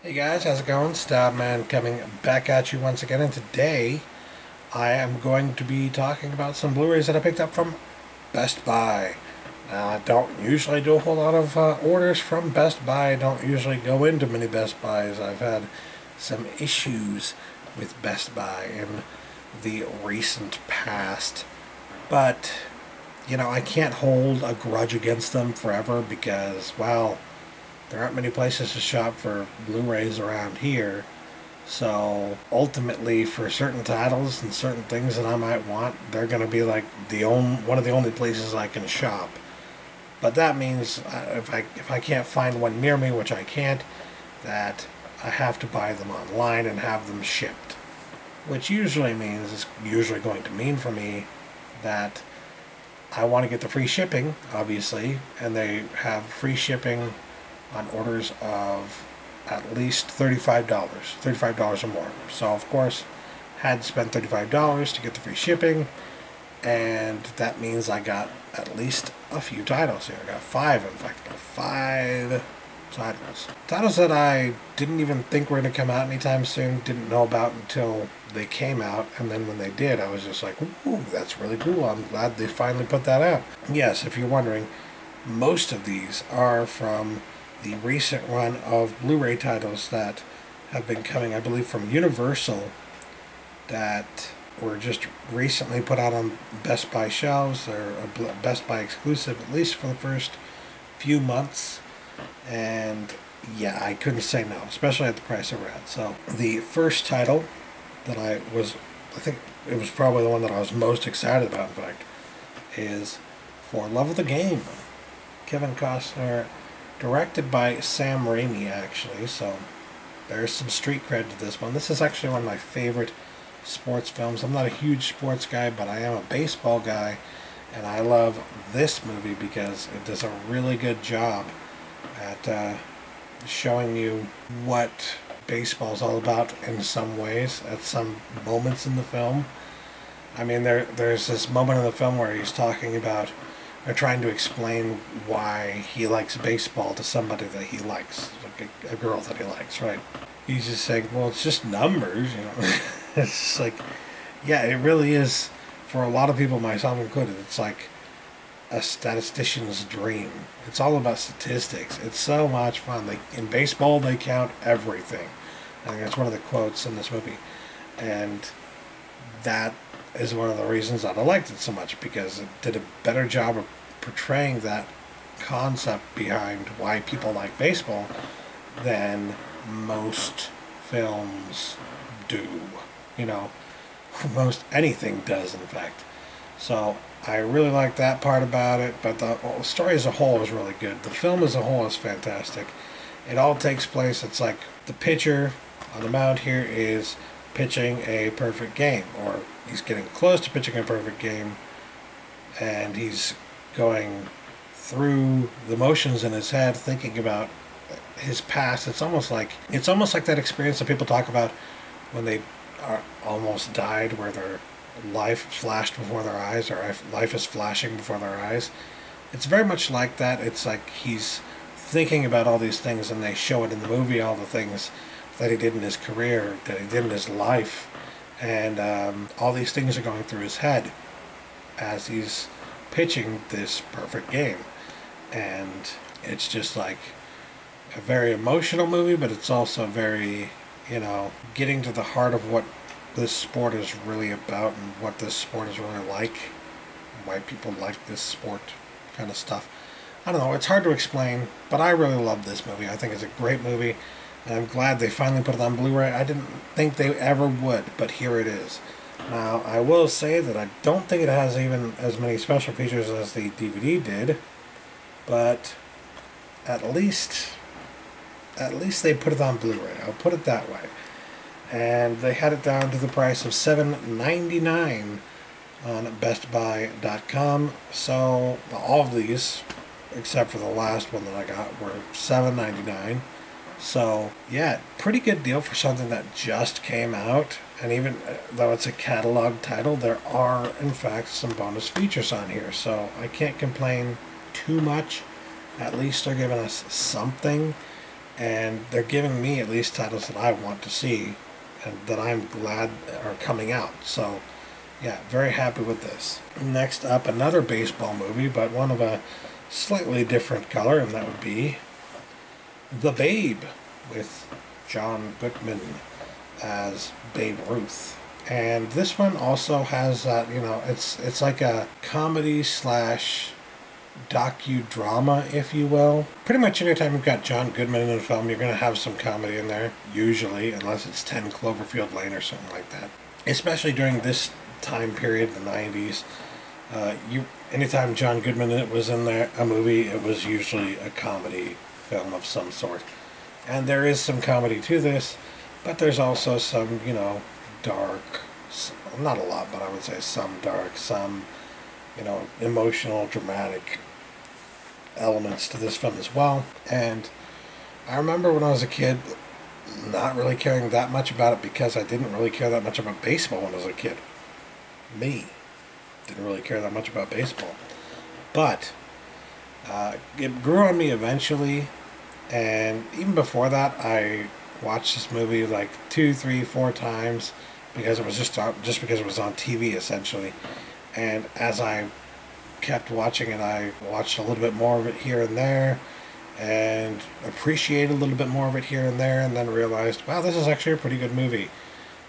Hey guys, how's it going? Stabman coming back at you once again, and today I am going to be talking about some Blu-rays that I picked up from Best Buy. Now, I don't usually do a whole lot of orders from Best Buy. I don't usually go into many Best Buys. I've had some issues with Best Buy in the recent past, but I can't hold a grudge against them forever because, well, there aren't many places to shop for Blu-rays around here. So ultimately, for certain titles and certain things that I might want, they're going to be like one of the only places I can shop. But that means if I can't find one near me, which I can't, that I have to buy them online and have them shipped. Which usually means, it's usually going to mean for me that I want to get the free shipping, obviously, and they have free shipping on orders of at least $35 or more. So of course, had to spend $35 to get the free shipping, and that means I got at least a few titles here. I got five, in fact, I got five titles. Titles that I didn't even think were going to come out anytime soon, didn't know about until they came out, and then when they did, I was just like, ooh, that's really cool. I'm glad they finally put that out. Yes, if you're wondering, most of these are from the recent run of Blu-ray titles that have been coming, I believe, from Universal, that were just recently put out on Best Buy shelves. They're a Best Buy exclusive, at least for the first few months. And yeah, I couldn't say no, especially at the price they were at. So the first title that I think it was probably the one that I was most excited about, in fact, is For Love of the Game. Kevin Costner, directed by Sam Raimi, actually, so there's some street cred to this one. This is actually one of my favorite sports films. I'm not a huge sports guy, but I am a baseball guy, and I love this movie because it does a really good job at showing you what baseball is all about in some ways, at some moments in the film. I mean, there's this moment in the film where he's talking about, or trying to explain why he likes baseball to somebody that he likes, like a girl that he likes, right? He's just saying, well, it's just numbers, It's just like, yeah, it really is, for a lot of people, myself included, it's like a statistician's dream. It's all about statistics. It's so much fun. In baseball, they count everything. I think that's one of the quotes in this movie. And that is one of the reasons that I liked it so much, because it did a better job of portraying that concept behind why people like baseball than most films do. Most anything does, in fact. So I really like that part about it, but the story as a whole is really good. The film as a whole is fantastic. It all takes place, it's like the pitcher on the mound here is pitching a perfect game, or he's getting close to pitching a perfect game, and he's going through the motions in his head, thinking about his past. It's almost like that experience that people talk about when they are almost died, where their life flashed before their eyes, or life is flashing before their eyes. It's very much like that. It's like he's thinking about all these things, and they show it in the movie, all the things that he did in his career, that he did in his life, and all these things are going through his head as he's pitching this perfect game. And it's just like a very emotional movie, but it's also very, getting to the heart of what this sport is really about and what this sport is really like, why people like this sport kind of stuff. I don't know, it's hard to explain, but I really love this movie. I think it's a great movie, and I'm glad they finally put it on Blu-ray. I didn't think they ever would, but here it is. Now, I will say that I don't think it has even as many special features as the DVD did, but at least they put it on Blu-ray. I'll put it that way. And they had it down to the price of $7.99 on BestBuy.com. So all of these, except for the last one that I got, were $7.99. So yeah, pretty good deal for something that just came out. And even though it's a catalog title, there are in fact some bonus features on here. So I can't complain too much. At least they're giving us something. and they're giving me at least titles that I want to see and that I'm glad are coming out. So yeah, very happy with this. Next up, another baseball movie, but one of a slightly different color, and that would be The Babe, with John Goodman as Babe Ruth. And this one also has that, it's like a comedy slash docudrama, if you will. Pretty much anytime you've got John Goodman in a film, you're going to have some comedy in there, usually, unless it's 10 Cloverfield Lane or something like that. Especially during this time period, the 90s. Anytime John Goodman was in there, a movie, it was usually a comedy film of some sort. And there is some comedy to this, but there's also some, dark, not a lot, but I would say some dark, some, emotional, dramatic elements to this film as well. And I remember when I was a kid not really caring that much about it because I didn't really care that much about baseball when I was a kid. Didn't really care that much about baseball. But it grew on me eventually, and even before that I watched this movie like 2, 3, 4 times because it was just because it was on TV essentially. And as I kept watching it, I watched a little bit more of it here and there, and appreciated a little bit more of it here and there, and then realized, wow, this is actually a pretty good movie.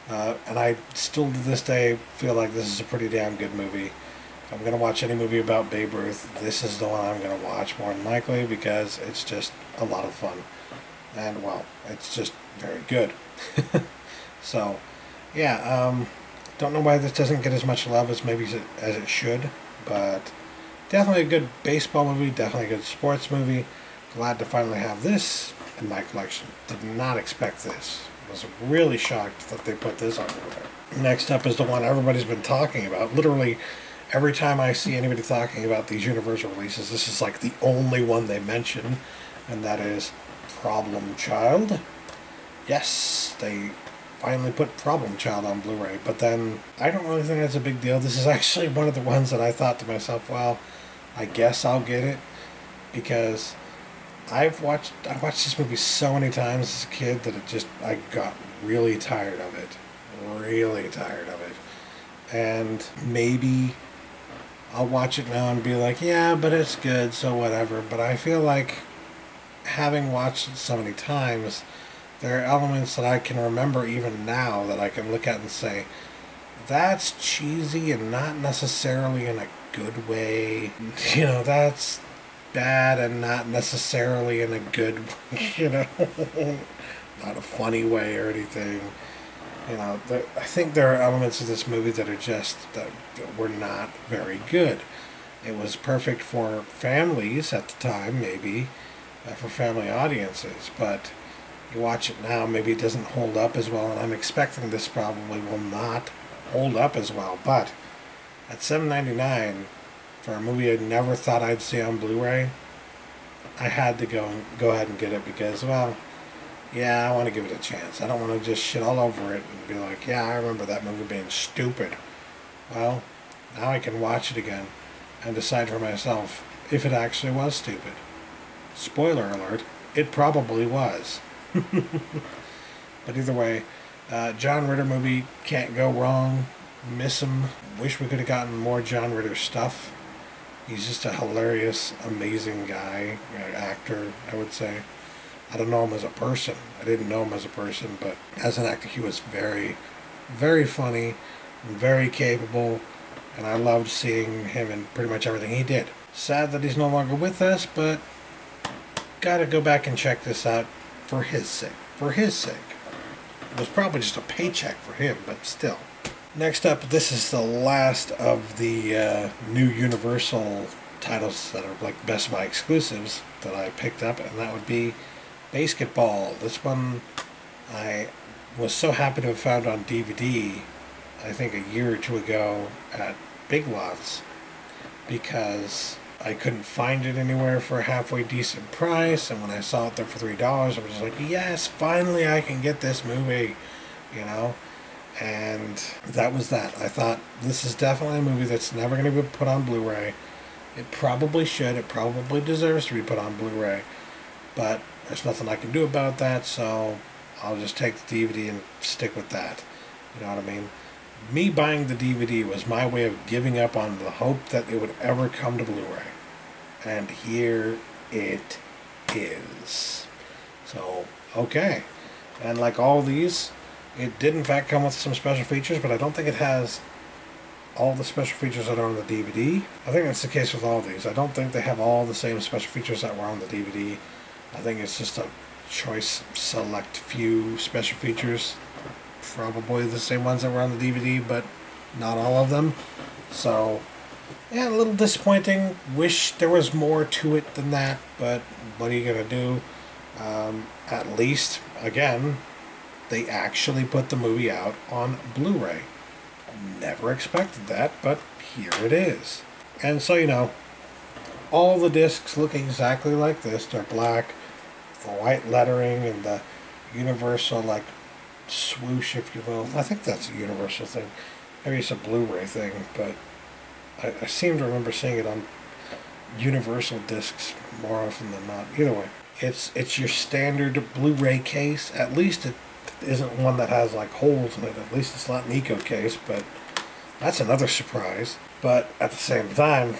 And I still to this day feel like this is a pretty damn good movie. If I'm going to watch any movie about Babe Ruth, this is the one I'm going to watch more than likely, because it's just a lot of fun. And, well, it's just very good. So, yeah, don't know why this doesn't get as much love as maybe as it should, but definitely a good baseball movie, definitely a good sports movie. Glad to finally have this in my collection. Did not expect this. Was really shocked that they put this on Blu-ray. Next up is the one everybody's been talking about. Literally, every time I see anybody talking about these Universal releases, this is like the only one they mention, and that is Problem Child. Yes, they finally put Problem Child on Blu-ray, but then I don't really think that's a big deal. This is actually one of the ones that I thought to myself, well, I guess I'll get it, because I watched this movie so many times as a kid that I got really tired of it. Really tired of it. And maybe I'll watch it now and be like, yeah, but it's good, so whatever. But I feel like, having watched it so many times, there are elements that I can remember even now that I can look at and say, that's cheesy and not necessarily in a good way. That's bad and not necessarily in a good way, not a funny way or anything. I think there are elements of this movie that that were not very good. It was perfect for families at the time, maybe, for family audiences, but you watch it now, maybe it doesn't hold up as well, and I'm expecting this probably will not hold up as well. But at $7.99 for a movie I never thought I'd see on Blu-ray, I had to go ahead and get it because, well, yeah, I want to give it a chance. I don't want to just shit all over it and be like, yeah, I remember that movie being stupid. Well, now I can watch it again and decide for myself if it actually was stupid. Spoiler alert, it probably was. But either way, John Ritter movie, can't go wrong. Miss him. Wish we could have gotten more John Ritter stuff. He's just a hilarious, amazing guy, actor, I would say. I don't know him as a person. I didn't know him as a person, but as an actor, he was very, very funny and very capable, and I loved seeing him in pretty much everything he did. Sad that he's no longer with us, but gotta go back and check this out for his sake. For his sake. It was probably just a paycheck for him, but still. Next up, this is the last of the new Universal titles that are like Best Buy exclusives that I picked up, and that would be Basketball. This one I was so happy to have found on DVD, I think a year or two ago at Big Lots, because I couldn't find it anywhere for a halfway decent price, and when I saw it there for $3, I was just like, yes, finally I can get this movie, and that was that. I thought, this is definitely a movie that's never going to be put on Blu-ray. It probably should. It probably deserves to be put on Blu-ray. But There's nothing I can do about that, so I'll just take the DVD and stick with that. You know what I mean? Me buying the DVD was my way of giving up on the hope that it would ever come to Blu-ray. And here it is. So, okay. And like all these, it did in fact come with some special features, but I don't think it has all the special features that are on the DVD. I think that's the case with all these. I don't think they have all the same special features that were on the DVD. I think it's just a choice, select few special features. Probably the same ones that were on the DVD, but not all of them. So, yeah, a little disappointing. Wish there was more to it than that, but what are you going to do? At least, again, they actually put the movie out on Blu-ray. Never expected that, but here it is. And so, you know, all the discs look exactly like this. They're black, the white lettering, and the universal, like, swoosh, if you will. I think that's a universal thing. Maybe it's a Blu-ray thing, but I seem to remember seeing it on universal discs more often than not. Either way, it's your standard Blu-ray case. At least it isn't one that has like holes in it. At least it's not an eco case, but that's another surprise. But at the same time,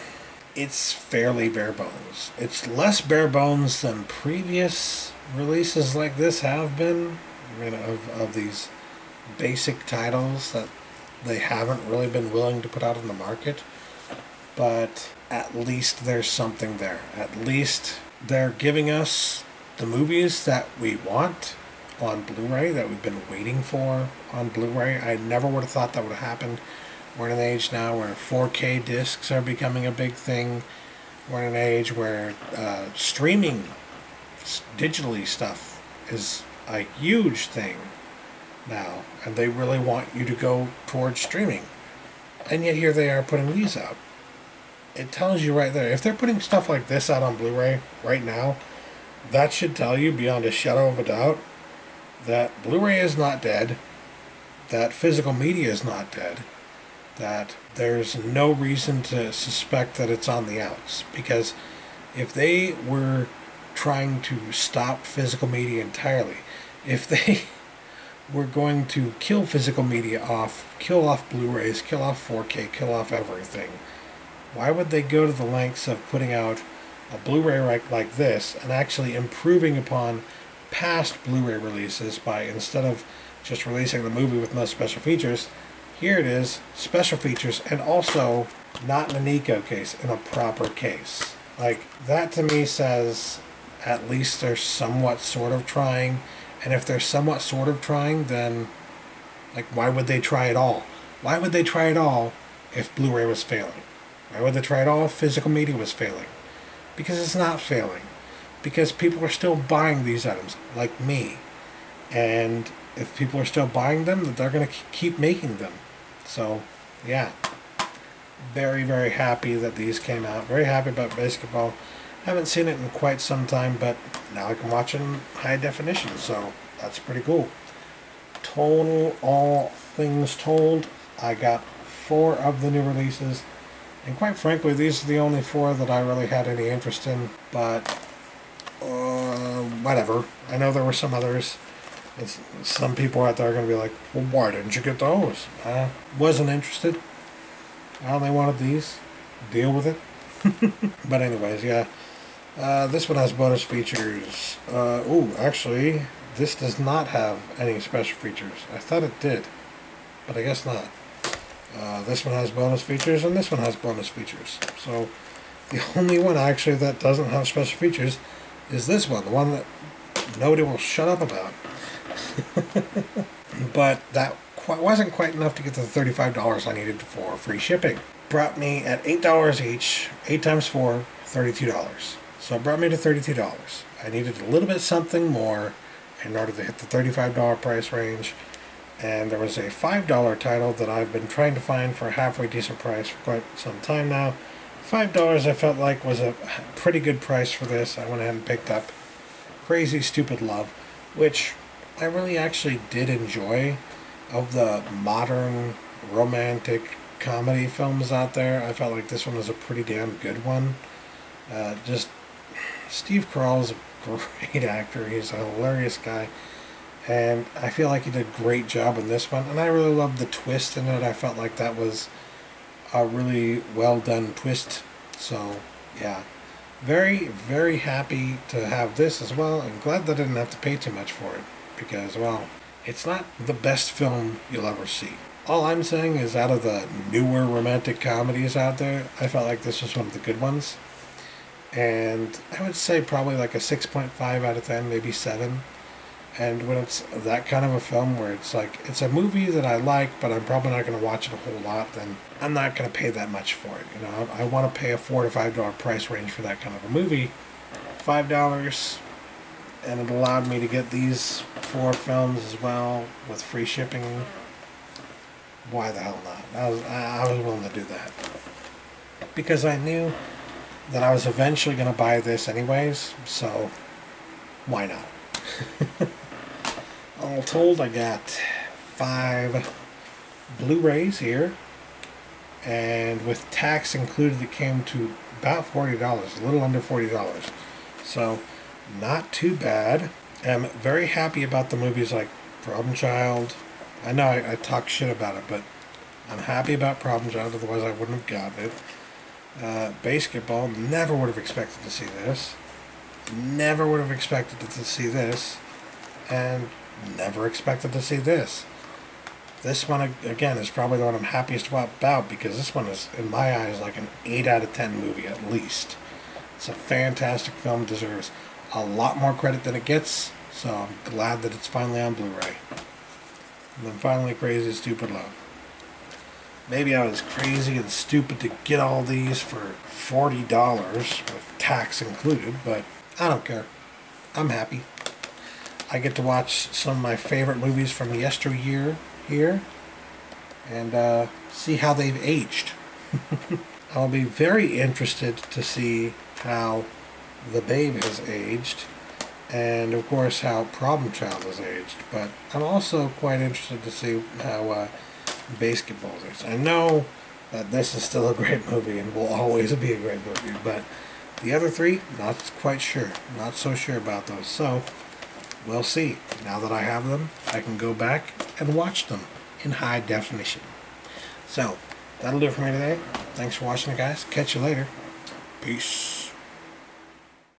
it's fairly bare bones. It's less bare bones than previous releases like this have been, you know, of these basic titles that they haven't really been willing to put out on the market. But at least there's something there. At least they're giving us the movies that we want on Blu-ray, that we've been waiting for on Blu-ray. I never would have thought that would have happened. We're in an age now where 4K discs are becoming a big thing. We're in an age where streaming digitally stuff is a huge thing now, and they really want you to go towards streaming. And yet here they are putting these out. It tells you right there, if they're putting stuff like this out on Blu-ray right now, that should tell you beyond a shadow of a doubt that Blu-ray is not dead, that physical media is not dead, that there's no reason to suspect that it's on the outs. Because if they were trying to stop physical media entirely, if they were going to kill physical media off, kill off Blu-rays, kill off 4K, kill off everything, why would they go to the lengths of putting out a Blu-ray like this and actually improving upon past Blu-ray releases by, instead of just releasing the movie with no special features, here it is, special features, and also not in an eco case, in a proper case. Like, that to me says at least they're somewhat sort of trying. And if they're somewhat sort of trying, then, like, why would they try at all? Why would they try at all if Blu-ray was failing? Why would they try at all if physical media was failing? Because it's not failing. Because people are still buying these items, like me. And if people are still buying them, they're going to keep making them. So, yeah. Very, very happy that these came out. Very happy about Basketball. Haven't seen it in quite some time, but now I can watch it in high definition, so that's pretty cool. Total, all things told, I got 4 of the new releases, and quite frankly, these are the only 4 that I really had any interest in, but whatever. I know there were some others. Some people out there are going to be like, well, why didn't you get those? Wasn't interested. I only wanted these. Deal with it. But anyways, yeah. This one has bonus features. Actually, this does not have any special features. I thought it did, but I guess not. This one has bonus features, and this one has bonus features. So, the only one actually that doesn't have special features is this one, the one that nobody will shut up about. But that wasn't quite enough to get the $35 I needed for free shipping. Brought me at $8 each, 8 times 4, $32. So it brought me to $32. I needed a little bit something more in order to hit the $35 price range. And there was a $5 title that I've been trying to find for a halfway decent price for quite some time now. $5 I felt like was a pretty good price for this. I went ahead and picked up Crazy Stupid Love, which I really actually did enjoy. Of the modern romantic comedy films out there, I felt like this one was a pretty damn good one. Just Steve Carell is a great actor. He's a hilarious guy. And I feel like he did a great job in this one. And I really loved the twist in it. I felt like that was a really well done twist. So, yeah. Very, very happy to have this as well. And glad that I didn't have to pay too much for it. Because, well, it's not the best film you'll ever see. All I'm saying is out of the newer romantic comedies out there, I felt like this was one of the good ones. And I would say probably like a 6.5 out of 10, maybe 7. And when it's that kind of a film where it's like, it's a movie that I like, but I'm probably not going to watch it a whole lot, then I'm not going to pay that much for it. You know, I want to pay a $4 to $5 price range for that kind of a movie. $5, and it allowed me to get these 4 films as well with free shipping. Why the hell not? I was willing to do that. Because I knew that I was eventually going to buy this anyways, so why not? All told, I got 5 Blu-rays here, and with tax included it came to about $40, a little under $40. So not too bad. I'm very happy about the movies like Problem Child. I know I talk shit about it, but I'm happy about Problem Child, otherwise I wouldn't have gotten it. Basketball, never would have expected to see this. Never would have expected to see this. And never expected to see this. This one, again, is probably the one I'm happiest about because this one is, in my eyes, like an 8 out of 10 movie at least. It's a fantastic film, deserves a lot more credit than it gets, so I'm glad that it's finally on Blu-ray. And then finally, Crazy Stupid Love. Maybe I was crazy and stupid to get all these for $40 with tax included, but I don't care. I'm happy. I get to watch some of my favorite movies from yesteryear here and see how they've aged. I'll be very interested to see how The Babe has aged and of course how Problem Child has aged, but I'm also quite interested to see how Basketball is. I know that this is still a great movie and will always be a great movie, but the other 3, not quite sure. Not so sure about those. So, we'll see. Now that I have them, I can go back and watch them in high definition. So, that'll do it for me today. Thanks for watching, guys. Catch you later. Peace.